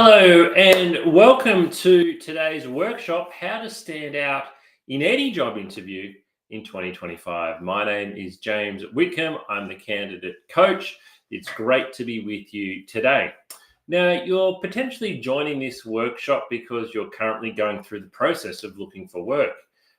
Hello and welcome to today's workshop, How to Stand Out in Any Job Interview in 2025. My name is James Witcombe. I'm the candidate coach. It's great to be with you today. Now, you're potentially joining this workshop because you're currently going through the process of looking for work.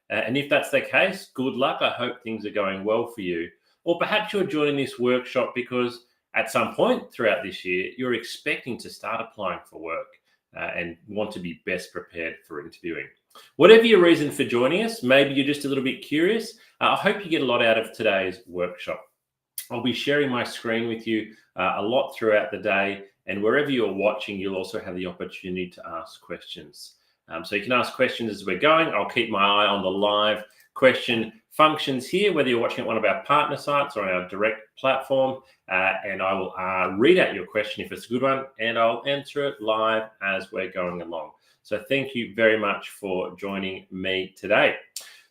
And if that's the case, good luck. I hope things are going well for you. Or perhaps you're joining this workshop because at some point throughout this year, you're expecting to start applying for work and want to be best prepared for interviewing. Whatever your reason for joining us, maybe you're just a little bit curious. I hope you get a lot out of today's workshop. I'll be sharing my screen with you a lot throughout the day, and wherever you're watching, you'll also have the opportunity to ask questions. So you can ask questions as we're going. I'll keep my eye on the live question functions here, whether you're watching at one of our partner sites or our direct platform, and I will read out your question if it's a good one, and I'll answer it live as we're going along. So thank you very much for joining me today.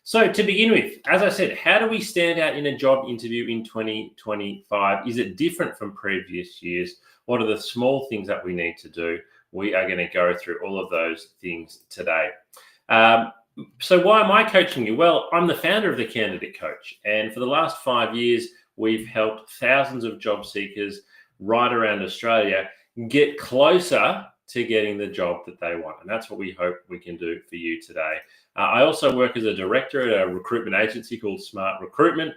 So to begin with, as I said, how do we stand out in a job interview in 2025? Is it different from previous years? What are the small things that we need to do? We are going to go through all of those things today. So why am I coaching you? Well, I'm the founder of the Candidate Coach, and for the last 5 years, we've helped thousands of job seekers right around Australia get closer to getting the job that they want. And that's what we hope we can do for you today. I also work as a director at a recruitment agency called Smart Recruitment,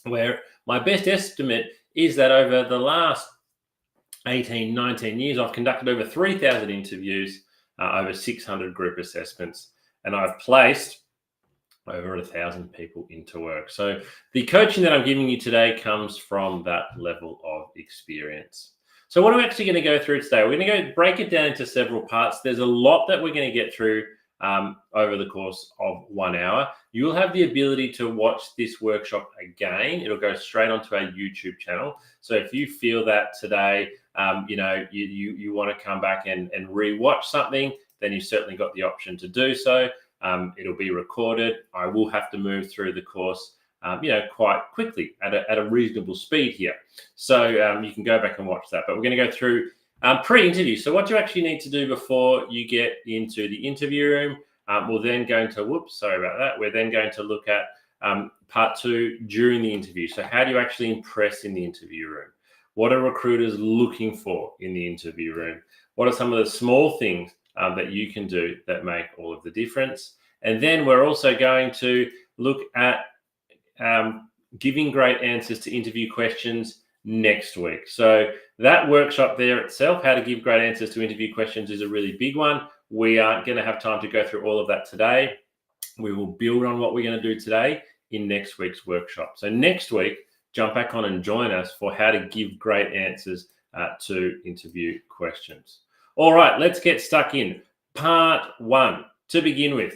where my best estimate is that over the last 18, 19 years, I've conducted over 3,000 interviews, over 600 group assessments, and I've placed over 1,000 people into work. So the coaching that I'm giving you today comes from that level of experience. So what are we actually going to go through today? We're going to break it down into several parts. There's a lot that we're going to get through over the course of 1 hour. You'll have the ability to watch this workshop again. It'll go straight onto our YouTube channel. So if you feel that today, you want to come back and re-watch something, then you've certainly got the option to do so. It'll be recorded. I will have to move through the course, quite quickly at a reasonable speed here. So you can go back and watch that. But we're going to go through pre-interview. So what you actually need to do before you get into the interview room. We're then going to, we're then going to look at part 2 during the interview. So how do you actually impress in the interview room? What are recruiters looking for in the interview room? What are some of the small things that you can do that make all of the difference? And then we're also going to look at giving great answers to interview questions next week. So that workshop there itself, how to give great answers to interview questions, is a really big one. We aren't going to have time to go through all of that today. We will build on what we're going to do today in next week's workshop. So next week, jump back on and join us for how to give great answers to interview questions. All right, let's get stuck in. Part 1, to begin with.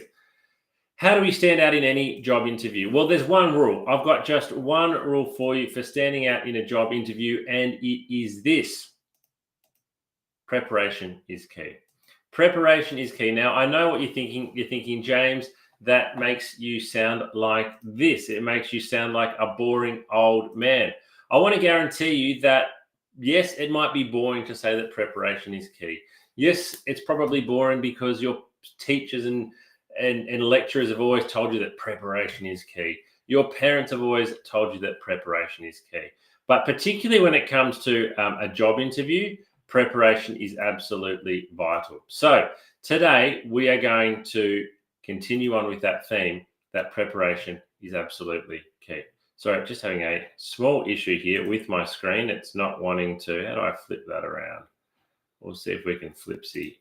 How do we stand out in any job interview? Well, there's one rule. I've got just one rule for you for standing out in a job interview, and it is this. Preparation is key. Preparation is key. Now, I know what you're thinking. You're thinking, James, that makes you sound like this. It makes you sound like a boring old man. I want to guarantee you that, yes, it might be boring to say that preparation is key. Yes, it's probably boring because your teachers and lecturers have always told you that preparation is key. Your parents have always told you that preparation is key. But particularly when it comes to a job interview, preparation is absolutely vital. So today we are going to continue on with that theme, that preparation is absolutely key. So just having a small issue here with my screen. It's not wanting to, how do I flip that around? We'll see if we can flipsy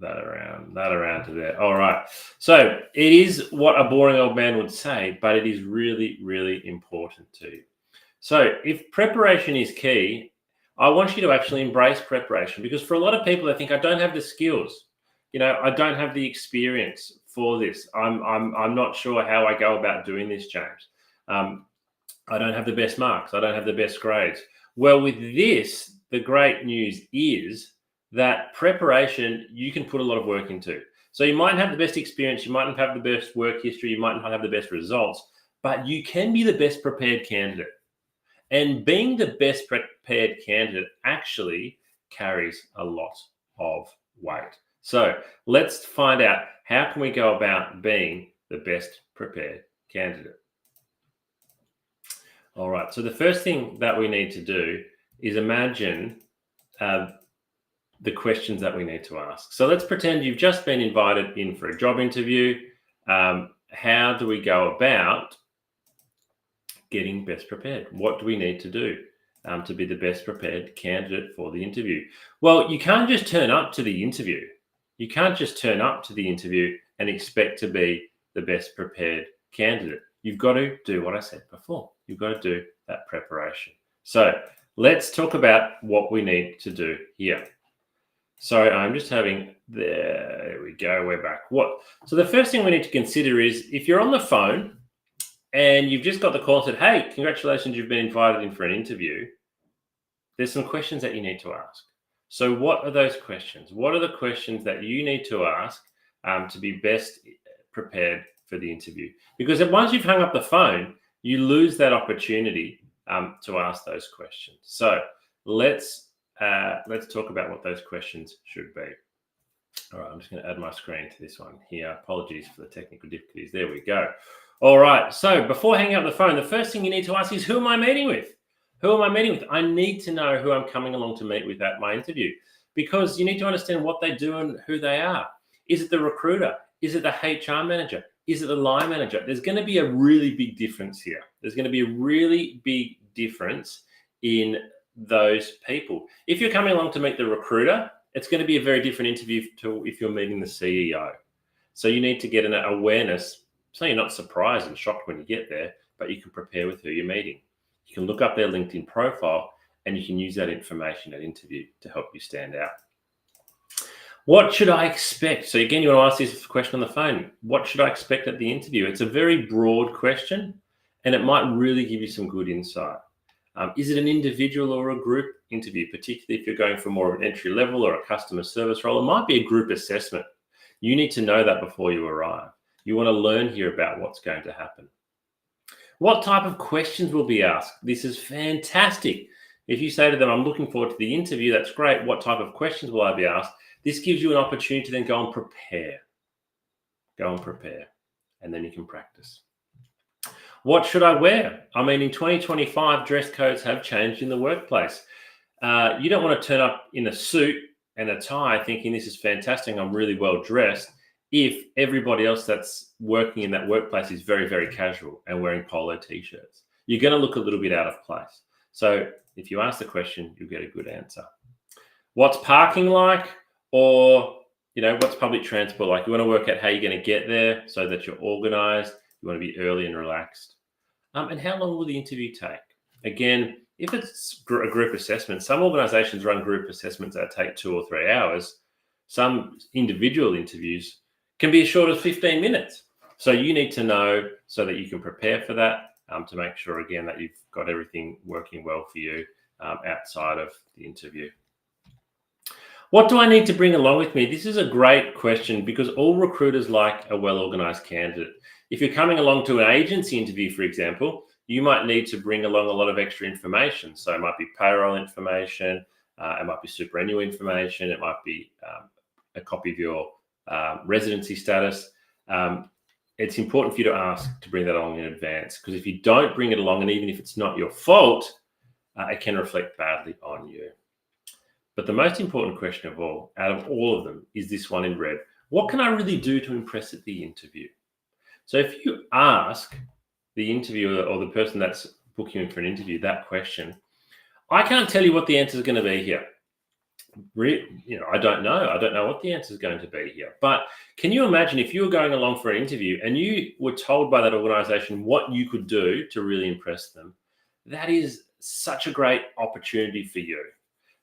that around to there. All right. So it is what a boring old man would say, but it is really, really important to you. So if preparation is key, I want you to actually embrace preparation, because for a lot of people, they think, I don't have the skills. I don't have the experience for this. I'm not sure how I go about doing this, James. I don't have the best marks. I don't have the best grades. Well, with this, the great news is that preparation, you can put a lot of work into. So you might have the best experience, you mightn't have the best work history, you might not have the best results, but you can be the best prepared candidate. And being the best prepared candidate actually carries a lot of wait. So let's find out, how can we go about being the best prepared candidate? All right. So the first thing that we need to do is imagine the questions that we need to ask. So let's pretend you've just been invited in for a job interview. How do we go about getting best prepared? What do we need to do to be the best prepared candidate for the interview? Well, you can't just turn up to the interview. You can't just turn up to the interview and expect to be the best prepared candidate. You've got to do what I said before. You've got to do that preparation. So let's talk about what we need to do here. So I'm just having, there we go, we're back. So the first thing we need to consider is, if you're on the phone and you've just got the call and said, hey, congratulations, you've been invited in for an interview, there's some questions that you need to ask. So what are those questions? What are the questions that you need to ask to be best prepared for the interview? Because once you've hung up the phone, you lose that opportunity to ask those questions. So let's talk about what those questions should be. All right, I'm just going to add my screen to this one here. Apologies for the technical difficulties. There we go. All right, so before hanging up the phone, the first thing you need to ask is, who am I meeting with? Who am I meeting with? I need to know who I'm coming along to meet with at my interview, because you need to understand what they do and who they are. Is it the recruiter? Is it the HR manager? Is it the line manager? There's going to be a really big difference here. There's going to be a really big difference in those people. If you're coming along to meet the recruiter, it's going to be a very different interview to if you're meeting the CEO. So you need to get an awareness, so you're not surprised and shocked when you get there, but you can prepare with who you're meeting. You can look up their LinkedIn profile and you can use that information at interview to help you stand out. What should I expect? So again, you want to ask this question on the phone. What should I expect at the interview? It's a very broad question and it might really give you some good insight. Is it an individual or a group interview, particularly if you're going for more of an entry level or a customer service role? It might be a group assessment. You need to know that before you arrive. You want to learn here about what's going to happen. What type of questions will be asked? This is fantastic. If you say to them, I'm looking forward to the interview, that's great. What type of questions will I be asked? This gives you an opportunity to then go and prepare. Go and prepare, and then you can practice. What should I wear? I mean, in 2025, dress codes have changed in the workplace. You don't want to turn up in a suit and a tie thinking this is fantastic, I'm really well dressed, if everybody else that's working in that workplace is very, very casual and wearing polo t-shirts. You're going to look a little bit out of place. So if you ask the question, you'll get a good answer. What's parking like? Or, what's public transport like? You want to work out how you're going to get there so that you're organized. You want to be early and relaxed. And how long will the interview take? Again, if it's a group assessment, some organizations run group assessments that take 2 or 3 hours. Some individual interviews can be as short as 15 minutes. So you need to know so that you can prepare for that, to make sure, again, that you've got everything working well for you outside of the interview. What do I need to bring along with me? This is a great question because all recruiters like a well-organized candidate. If you're coming along to an agency interview, for example, you might need to bring along a lot of extra information. So it might be payroll information, it might be superannuation information, it might be a copy of your residency status. It's important for you to ask to bring that along in advance, because if you don't bring it along, and even if it's not your fault, it can reflect badly on you. But the most important question of all, out of all of them, is this one in red. What can I really do to impress at the interview? So if you ask the interviewer or the person that's booking you in for an interview that question, I can't tell you what the answer is going to be here. I don't know. I don't know what the answer is going to be here. But can you imagine if you were going along for an interview and you were told by that organization what you could do to really impress them? That is such a great opportunity for you.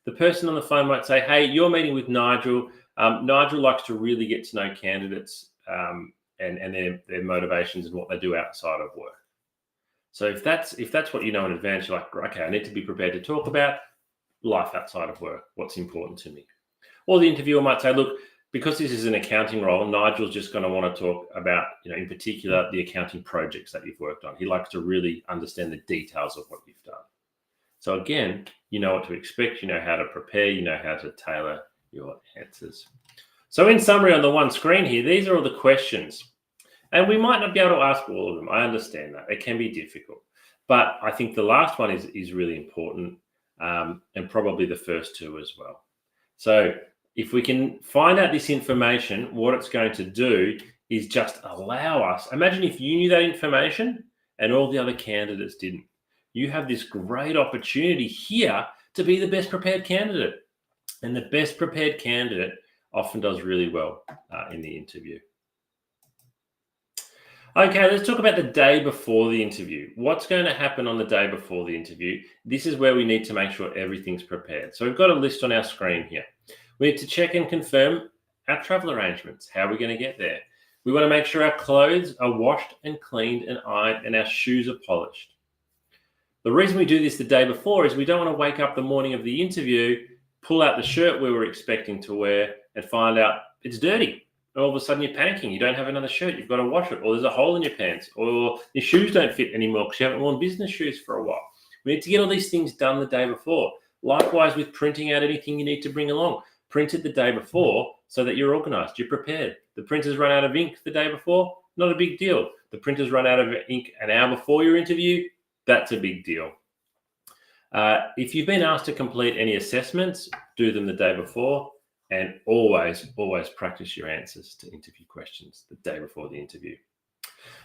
The person on the phone might say, hey, you're meeting with Nigel. Nigel likes to really get to know candidates and their motivations and what they do outside of work. So if that's what you know in advance, you're like, okay, I need to be prepared to talk about life outside of work, what's important to me. Or the interviewer might say, look, because this is an accounting role, Nigel's just going to want to talk about, in particular, the accounting projects that you've worked on. He likes to really understand the details of what you've done. So again, you know what to expect, you know how to prepare, you know how to tailor your answers. So in summary, on the one screen here, these are all the questions. And we might not be able to ask all of them. I understand that. It can be difficult. But I think the last one is really important, and probably the first two as well. So if we can find out this information, what it's going to do is just allow us. Imagine if you knew that information and all the other candidates didn't. You have this great opportunity here to be the best prepared candidate. And the best prepared candidate often does really well in the interview. Okay, let's talk about the day before the interview. What's going to happen on the day before the interview? This is where we need to make sure everything's prepared. So we've got a list on our screen here. We need to check and confirm our travel arrangements. How are we going to get there? We want to make sure our clothes are washed and cleaned and ironed and our shoes are polished. The reason we do this the day before is we don't want to wake up the morning of the interview, pull out the shirt we were expecting to wear and find out it's dirty. All of a sudden you're panicking. You don't have another shirt. You've got to wash it, or there's a hole in your pants, or your shoes don't fit anymore because you haven't worn business shoes for a while. We need to get all these things done the day before. Likewise with printing out anything you need to bring along. Print it the day before so that you're organized, you're prepared. The printers run out of ink the day before, not a big deal. The printers run out of ink an hour before your interview, that's a big deal. If you've been asked to complete any assessments, do them the day before. And always practice your answers to interview questions the day before the interview.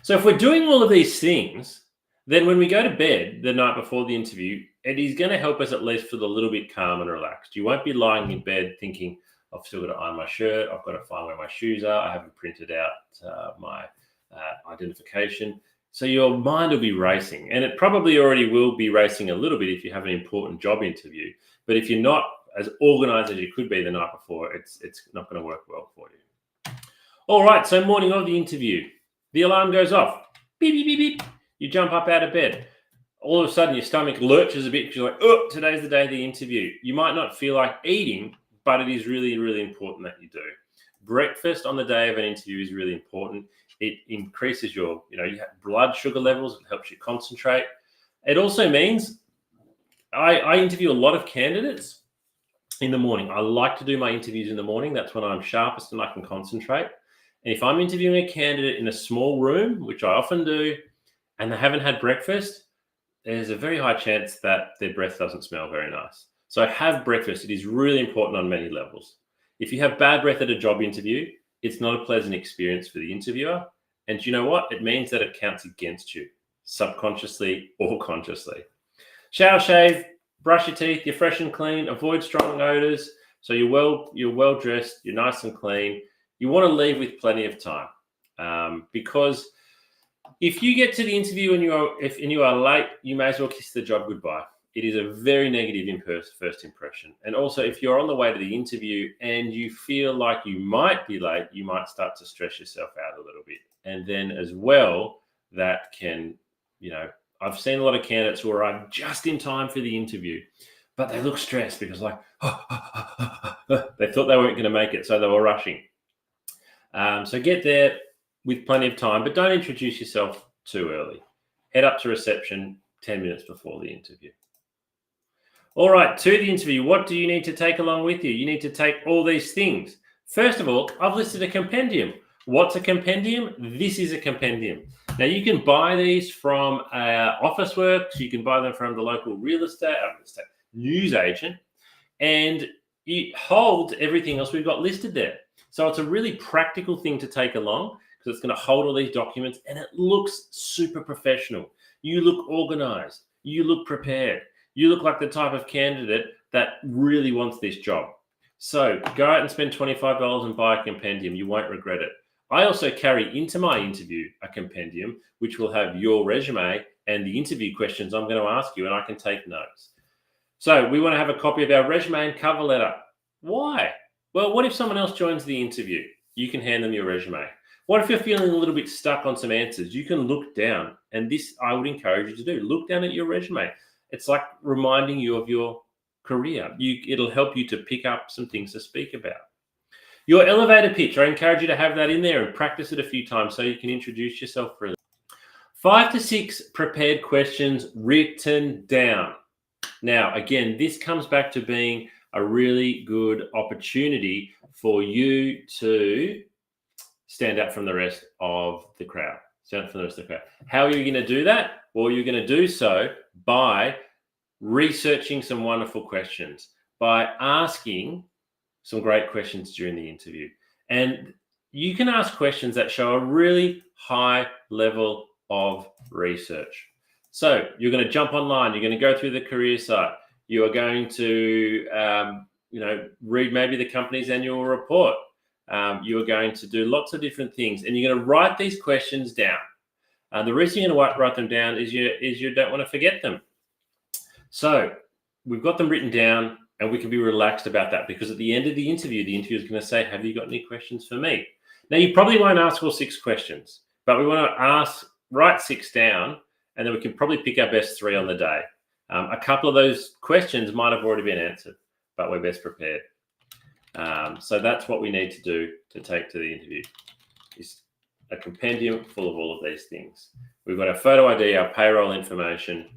So if we're doing all of these things, then when we go to bed the night before the interview, it is going to help us at least feel a little bit calm and relaxed. You won't be lying in bed thinking, I've still got to iron my shirt, I've got to find where my shoes are, I haven't printed out my identification. So your mind will be racing, and it probably already will be racing a little bit if you have an important job interview. But if you're not as organized as you could be the night before, it's not going to work well for you. All right, so morning of the interview, the alarm goes off. Beep, beep, beep, beep. You jump up out of bed. All of a sudden, your stomach lurches a bit because you're like, oh, today's the day of the interview. You might not feel like eating, but it is really, really important that you do. Breakfast on the day of an interview is really important. It increases your, you have blood sugar levels. It helps you concentrate. It also means I interview a lot of candidates in the morning. I like to do my interviews in the morning. That's when I'm sharpest and I can concentrate. And if I'm interviewing a candidate in a small room, which I often do, and they haven't had breakfast, there's a very high chance that their breath doesn't smell very nice. So have breakfast. It is really important on many levels. If you have bad breath at a job interview, it's not a pleasant experience for the interviewer. And you know what? It means that it counts against you, subconsciously or consciously. Shower, shave, brush your teeth, you're fresh and clean, avoid strong odors. So you're well dressed, you're nice and clean. You want to leave with plenty of time, because if you get to the interview and you are late, you may as well kiss the job goodbye. It is a very negative first impression. And also, if you're on the way to the interview and you feel like you might be late, you might start to stress yourself out a little bit. And then as well, that can, I've seen a lot of candidates who arrive just in time for the interview, but they look stressed because they thought they weren't going to make it, so they were rushing. So get there with plenty of time, but don't introduce yourself too early. Head up to reception 10 minutes before the interview. All right, to the interview, what do you need to take along with you? You need to take all these things. First of all, I've listed a compendium. What's a compendium? This is a compendium. Now, you can buy these from Officeworks. You can buy them from the local real estate news agent, and it holds everything else we've got listed there. So it's a really practical thing to take along because it's going to hold all these documents, and it looks super professional. You look organized. You look prepared. You look like the type of candidate that really wants this job. So go out and spend $25 and buy a compendium. You won't regret it. I also carry into my interview a compendium, which will have your resume and the interview questions I'm going to ask you, and I can take notes. So we want to have a copy of our resume and cover letter. Why? Well, what if someone else joins the interview? You can hand them your resume. What if you're feeling a little bit stuck on some answers? You can look down, and this I would encourage you to do. Look down at your resume. It's like reminding you of your career. It'll help you to pick up some things to speak about. Your elevator pitch, I encourage you to have that in there and practice it a few times so you can introduce yourself really. 5 to 6 prepared questions written down. Now, again, this comes back to being a really good opportunity for you to stand out from the rest of the crowd. How are you going to do that? Well, you're going to do so by researching some wonderful questions, by asking some great questions during the interview. And you can ask questions that show a really high level of research. So you're going to jump online, you're going to go through the career site, you are going to read maybe the company's annual report. You are going to do lots of different things, and you're going to write these questions down. The reason you're going to write them down is you don't want to forget them. So we've got them written down, and we can be relaxed about that, because at the end of the interview is going to say, have you got any questions for me? Now, you probably won't ask all 6 questions, but we want to write 6 down, and then we can probably pick our best 3 on the day. A couple of those questions might have already been answered, but we're best prepared. So that's what we need to do to take to the interview, is a compendium full of all of these things. We've got our photo ID, our payroll information,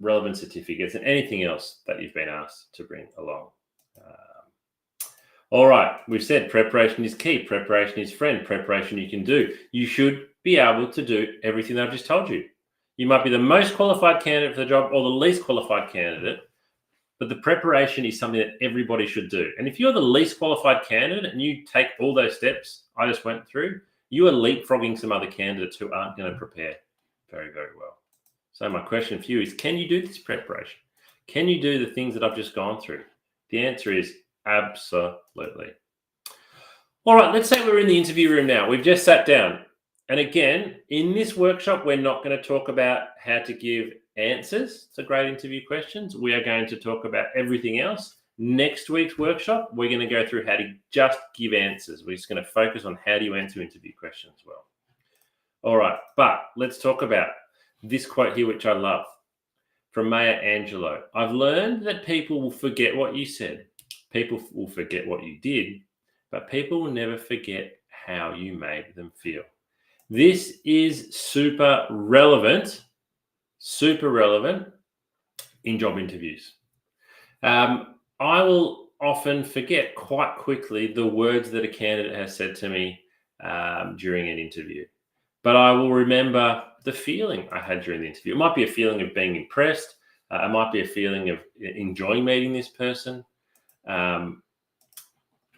relevant certificates, and anything else that you've been asked to bring along. All right, we've said preparation is key. Preparation is friend. Preparation you can do. You should be able to do everything that I've just told you. You might be the most qualified candidate for the job or the least qualified candidate, but the preparation is something that everybody should do. And if you're the least qualified candidate and you take all those steps I just went through, you are leapfrogging some other candidates who aren't going to prepare very, very well. So my question for you is, can you do this preparation? Can you do the things that I've just gone through? The answer is absolutely. All right, let's say we're in the interview room now. We've just sat down. And again, in this workshop, we're not going to talk about how to give answers to great interview questions. We are going to talk about everything else. Next week's workshop, we're going to go through how to just give answers. We're just going to focus on how do you answer interview questions well. All right, but let's talk about this quote here, which I love, from Maya Angelou. I've learned that people will forget what you said. People will forget what you did, but people will never forget how you made them feel. This is super relevant in job interviews. I will often forget quite quickly the words that a candidate has said to me during an interview, but I will remember the feeling I had during the interview. It might be a feeling of being impressed. It might be a feeling of enjoying meeting this person. And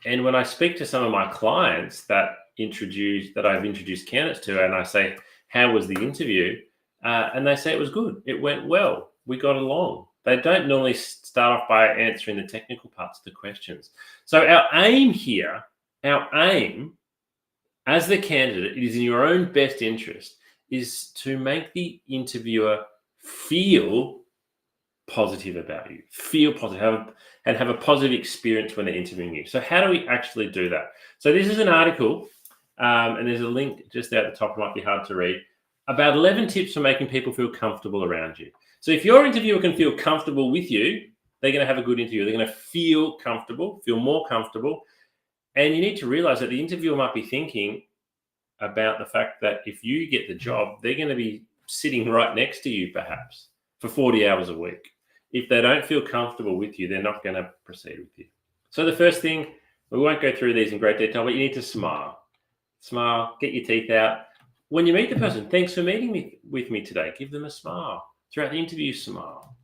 when I speak to some of my clients that I've introduced candidates to, and I say, how was the interview? And they say it was good. It went well. We got along. They don't normally start off by answering the technical parts of the questions. So our aim here, as the candidate, it is in your own best interest, is to make the interviewer feel positive about you, feel positive, and have a positive experience when they're interviewing you. So how do we actually do that? So this is an article, and there's a link just there at the top. It might be hard to read, about 11 tips for making people feel comfortable around you. So if your interviewer can feel comfortable with you, they're going to have a good interview. They're going to feel comfortable, feel more comfortable. And you need to realize that the interviewer might be thinking about the fact that if you get the job, they're going to be sitting right next to you perhaps for 40 hours a week. If they don't feel comfortable with you, they're not going to proceed with you. So the first thing, we won't go through these in great detail, but you need to smile. Smile, get your teeth out. When you meet the person, thanks for meeting with me today. Give them a smile. Throughout the interview, smile.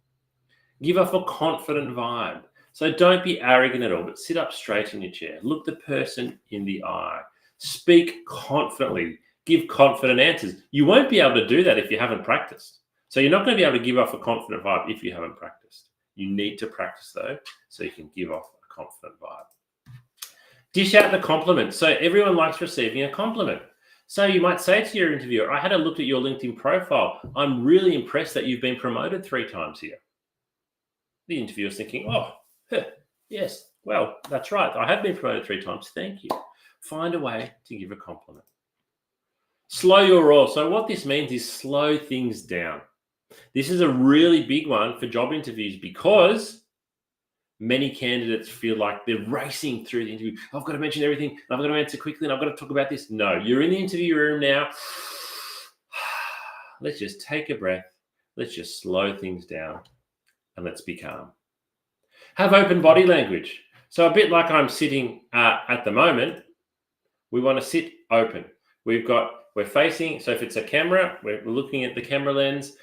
Give off a confident vibe. So don't be arrogant at all, but sit up straight in your chair. Look the person in the eye. Speak confidently. Give confident answers. You won't be able to do that if you haven't practiced. So you're not going to be able to give off a confident vibe if you haven't practiced. You need to practice, though, so you can give off a confident vibe. Dish out the compliment. So everyone likes receiving a compliment. So you might say to your interviewer, I had a look at your LinkedIn profile. I'm really impressed that you've been promoted 3 times here. The interviewer's thinking, yes, well, that's right. I have been promoted 3 times. Thank you. Find a way to give a compliment. Slow your roll. So what this means is slow things down. This is a really big one for job interviews because many candidates feel like they're racing through the interview. I've got to mention everything. I've got to answer quickly. And I've got to talk about this. No, you're in the interview room now. Let's just take a breath. Let's just slow things down and let's be calm. Have open body language. So a bit like I'm sitting at the moment, we want to sit open. We're facing. So if it's a camera, we're looking at the camera lens.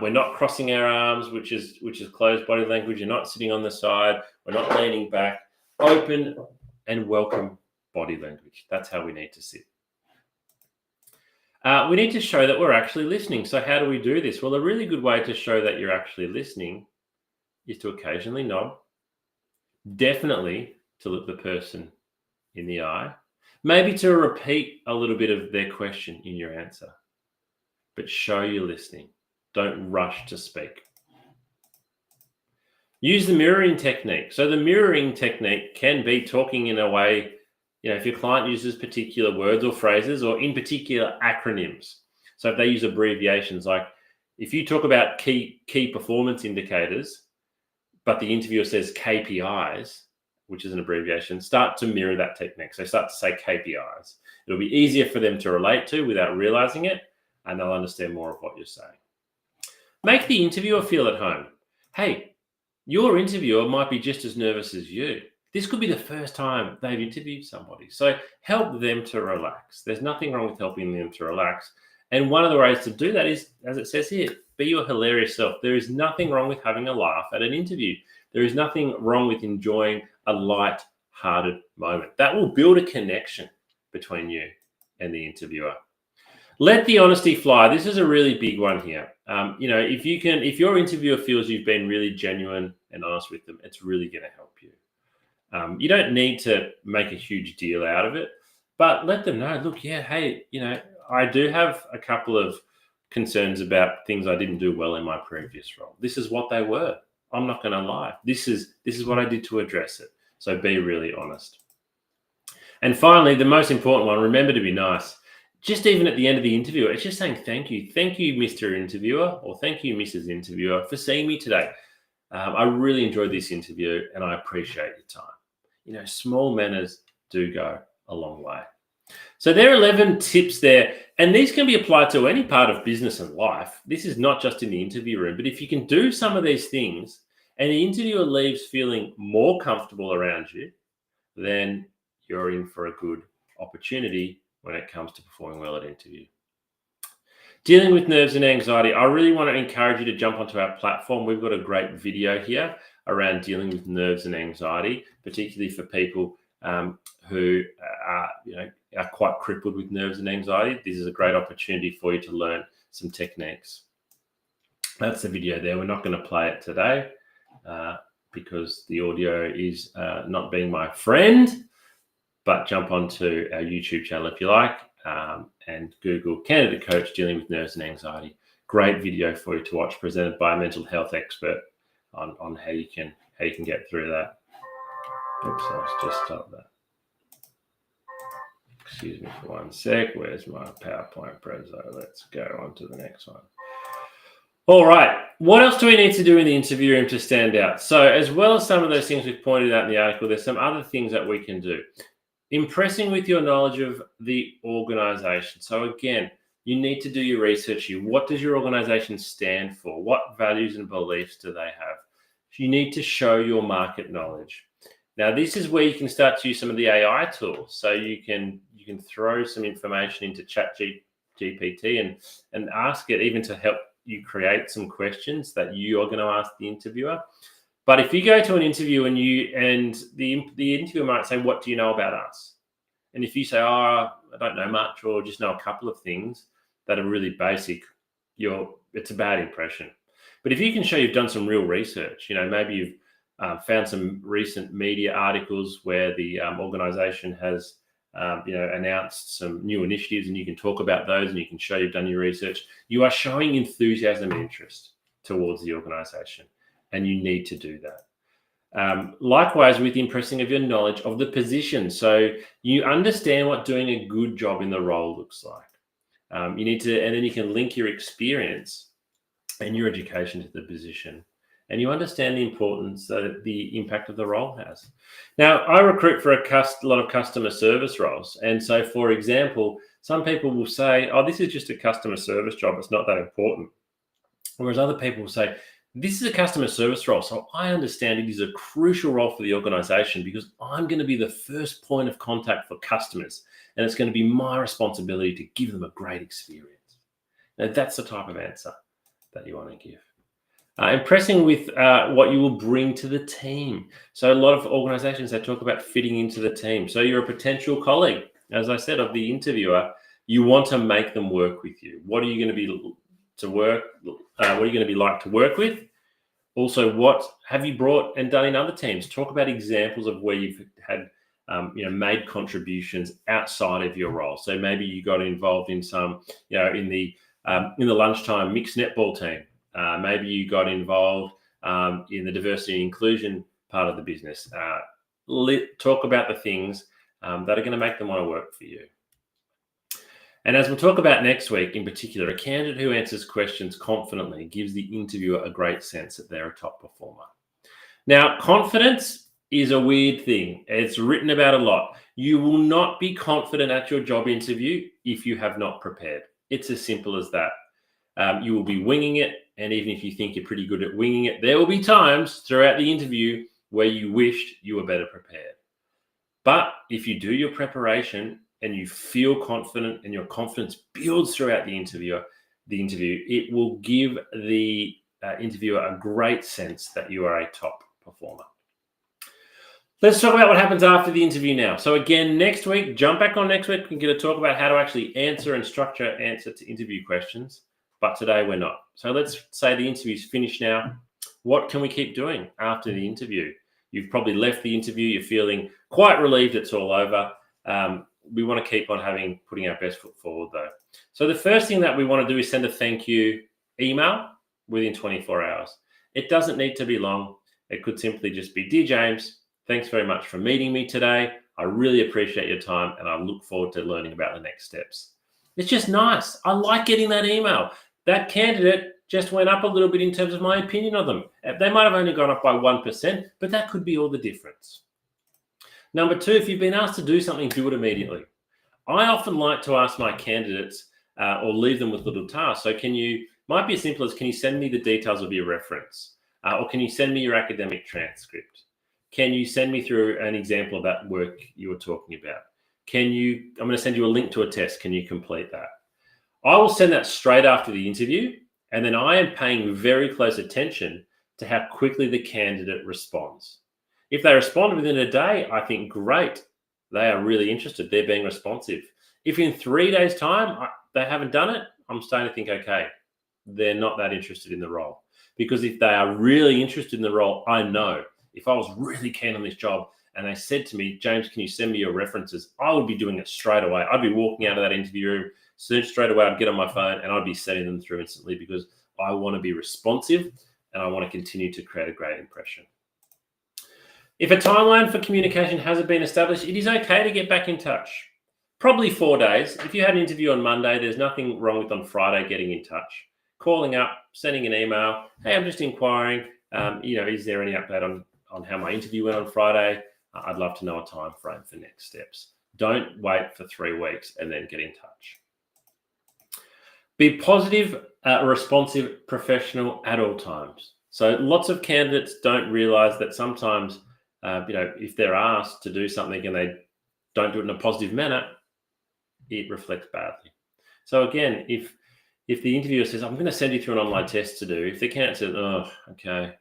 We're not crossing our arms, which is closed body language. You're not sitting on the side. We're not leaning back. Open and welcome body language. That's how we need to sit. We need to show that we're actually listening. So how do we do this? Well, a really good way to show that you're actually listening is to occasionally nod. Definitely to look the person in the eye. Maybe to repeat a little bit of their question in your answer. But show you're listening. Don't rush to speak. Use the mirroring technique. So the mirroring technique can be talking in a way, if your client uses particular words or phrases, or in particular acronyms. So if they use abbreviations, like if you talk about key performance indicators, but the interviewer says KPIs, which is an abbreviation, start to mirror that technique. So start to say KPIs. It'll be easier for them to relate to without realizing it, and they'll understand more of what you're saying. Make the interviewer feel at home. Hey, your interviewer might be just as nervous as you. This could be the first time they've interviewed somebody. So help them to relax. There's nothing wrong with helping them to relax. And one of the ways to do that is, as it says here, be your hilarious self. There is nothing wrong with having a laugh at an interview. There is nothing wrong with enjoying a light-hearted moment. That will build a connection between you and the interviewer. Let the honesty fly. This is a really big one here. If your interviewer feels you've been really genuine and honest with them, it's really going to help you. You don't need to make a huge deal out of it, but let them know, look, I do have a couple of concerns about things I didn't do well in my previous role. This is what they were. I'm not going to lie. This is what I did to address it. So be really honest. And finally, the most important one, remember to be nice. Just even at the end of the interview, it's just saying thank you. Thank you, Mr. Interviewer, or thank you, Mrs. Interviewer, for seeing me today. I really enjoyed this interview and I appreciate your time. Small manners do go a long way. So there are 11 tips there, and these can be applied to any part of business and life. This is not just in the interview room, but if you can do some of these things and the interviewer leaves feeling more comfortable around you, then you're in for a good opportunity when it comes to performing well at interview. Dealing with nerves and anxiety, I really want to encourage you to jump onto our platform. We've got a great video here around dealing with nerves and anxiety, particularly for people who are quite crippled with nerves and anxiety. This is a great opportunity for you to learn some techniques. That's the video there. We're not going to play it today because the audio is not being my friend, but jump onto our YouTube channel if you like and Google Candidate Coach Dealing with Nerves and Anxiety. Great video for you to watch, presented by a mental health expert on how you can get through that. Oops, let's just stop that. Excuse me for one sec. Where's my PowerPoint preso? Let's go on to the next one. All right. What else do we need to do in the interview room to stand out? So as well as some of those things we've pointed out in the article, there's some other things that we can do. Impressing with your knowledge of the organization. So again, you need to do your research here. What does your organization stand for? What values and beliefs do they have? You need to show your market knowledge. Now, this is where you can start to use some of the AI tools. So you can throw some information into ChatGPT and ask it even to help you create some questions that you are going to ask the interviewer. But if you go to an interview and the interviewer might say, "What do you know about us?" And if you say, "Oh, I don't know much," or just know a couple of things that are really basic, it's a bad impression. But if you can show you've done some real research, maybe you've found some recent media articles where the organization has announced some new initiatives, and you can talk about those and you can show you've done your research, you are showing enthusiasm and interest towards the organization, and you need to do that. Likewise, with the impressing of your knowledge of the position. So you understand what doing a good job in the role looks like. You need to, and then you can link your experience and your education to the position, and you understand the importance that the impact of the role has. Now, I recruit for a lot of customer service roles. And so, for example, some people will say, "Oh, this is just a customer service job. It's not that important." Whereas other people will say, This is a customer service role, so I understand it is a crucial role for the organization because I'm going to be the first point of contact for customers, and it's going to be my responsibility to give them a great experience. Now, that's the type of answer that you want to give. Impressing with what you will bring to the team. So a lot of organizations, they talk about fitting into the team. So you're a potential colleague, as I said, of the interviewer. You want to make them work with you. What are you going to be to work? What are you going to be like to work with? Also, what have you brought and done in other teams? Talk about examples of where you've had made contributions outside of your role. So maybe you got involved in some, in the lunchtime mixed netball team. Maybe you got involved in the diversity and inclusion part of the business. Talk about the things that are going to make them want to work for you. And as we'll talk about next week in particular, a candidate who answers questions confidently gives the interviewer a great sense that they're a top performer. Now, confidence is a weird thing. It's written about a lot. You will not be confident at your job interview if you have not prepared. It's as simple as that. You will be winging it. And even if you think you're pretty good at winging it, there will be times throughout the interview where you wished you were better prepared. But if you do your preparation and you feel confident and your confidence builds throughout the interview, it will give the interviewer a great sense that you are a top performer. Let's talk about what happens after the interview now. So again, next week, jump back on next week. We're going to talk about how to actually answer to interview questions. But today we're not. So let's say the interview's finished now. What can we keep doing after the interview? You've probably left the interview. You're feeling quite relieved it's all over. We want to keep on putting our best foot forward though. So the first thing that we want to do is send a thank you email within 24 hours. It doesn't need to be long. It could simply just be, "Dear James, thanks very much for meeting me today. I really appreciate your time and I look forward to learning about the next steps." It's just nice. I like getting that email. That candidate just went up a little bit in terms of my opinion of them. They might have only gone up by 1%, but that could be all the difference. Number two, if you've been asked to do something, do it immediately. I often like to ask my candidates or leave them with little tasks. So might be as simple as, can you send me the details of your reference? Or can you send me your academic transcript? Can you send me through an example of that work you were talking about? I'm going to send you a link to a test. Can you complete that? I will send that straight after the interview, and then I am paying very close attention to how quickly the candidate responds. If they respond within a day, I think, great, they are really interested. They're being responsive. If in 3 days' time they haven't done it, I'm starting to think, okay, they're not that interested in the role. Because if they are really interested in the role, I know if I was really keen on this job and they said to me, "James, can you send me your references?" I would be doing it straight away. I'd be walking out of that interview room, straight away, I'd get on my phone and I'd be sending them through instantly because I want to be responsive and I want to continue to create a great impression. If a timeline for communication hasn't been established, it is okay to get back in touch. Probably 4 days. If you had an interview on Monday, there's nothing wrong with on Friday getting in touch. Calling up, sending an email. "Hey, I'm just inquiring. Is there any update on how my interview went on Friday? I'd love to know a time frame for next steps." Don't wait for 3 weeks and then get in touch. Be positive, responsive, professional at all times. So lots of candidates don't realize that sometimes, if they're asked to do something and they don't do it in a positive manner, it reflects badly. So again, if the interviewer says, "I'm going to send you through an online test to do," if the candidate says, "Oh, okay,"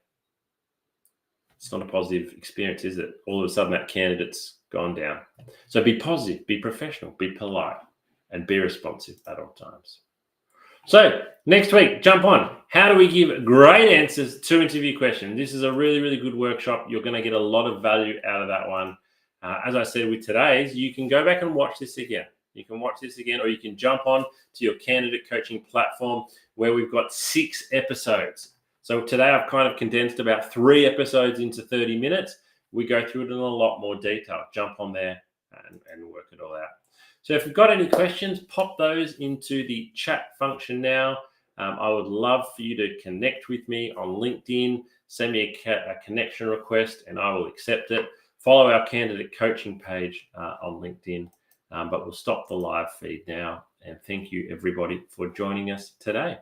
it's not a positive experience, is it? All of a sudden that candidate's gone down. So be positive, be professional, be polite, and be responsive at all times. So next week, jump on. How do we give great answers to interview questions? This is a really, really good workshop. You're going to get a lot of value out of that one. As I said with today's, you can go back and watch this again. You can watch this again, or you can jump on to your candidate coaching platform where we've got 6 episodes. So today I've kind of condensed about 3 episodes into 30 minutes. We go through it in a lot more detail. Jump on there and work it all out. So if you've got any questions, pop those into the chat function now. I would love for you to connect with me on LinkedIn. Send me a connection request and I will accept it. Follow our candidate coaching page on LinkedIn. But we'll stop the live feed now. And thank you, everybody, for joining us today.